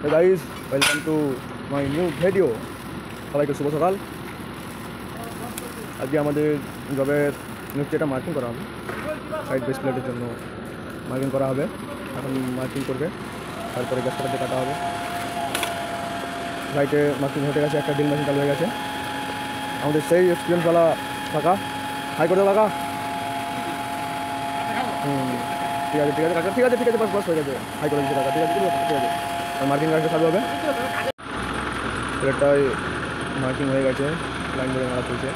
Hey guys, welcome to my new video. সবাইকে শুভ সকাল। আজকে আমাদের জবের নিচেটা মার্কিং করা হবে, সাইড বেস প্লেটের জন্য মার্কিং করা হবে। এখন মার্কিং করবে, তারপরে গ্যাস কাটাতে কাটা হবে। সাইডে মার্কিং হয়ে গেছে, একটা ড্রিল মেশিন চালু হয়ে গেছে। আমাদের সেই এক্সপিরিয়েন্সওয়ালা কাকা, হাই করে কাকা। ঠিক আছে ঠিক আছে কাকা, ঠিক আছে ঠিক আছে, বাস বাস হয়ে গেছে, হাই করে দিচ্ছে কাকা। ঠিক আছে ঠিক আছে, মার্কিং কাজটা চালু হবে। প্লেটটাই মার্কিং হয়ে গেছে, লাইন ধরে মারা চলছে।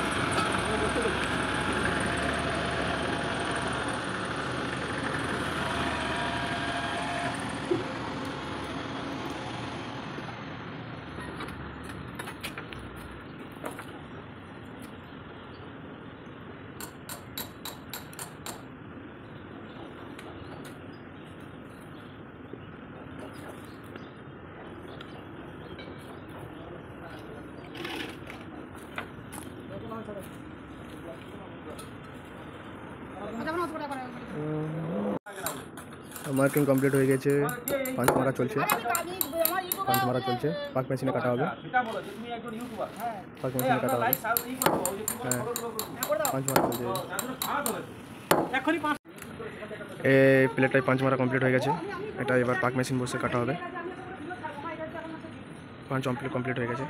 মার্কিং কমপ্লিট হয়ে গেছে, পাঁচ মারা চলছে, পাক মেশিনে কাটা হবে, পাক মেশিনে কাটা হবে। হ্যাঁ, পাঁচ মারা চলছে। এই প্লেটটায় পাঁচ মারা কমপ্লিট হয়ে গেছে, এটা এবার পাক মেশিন বসে কাটা হবে। পাঁচ কমপ্লিট হয়ে গেছে।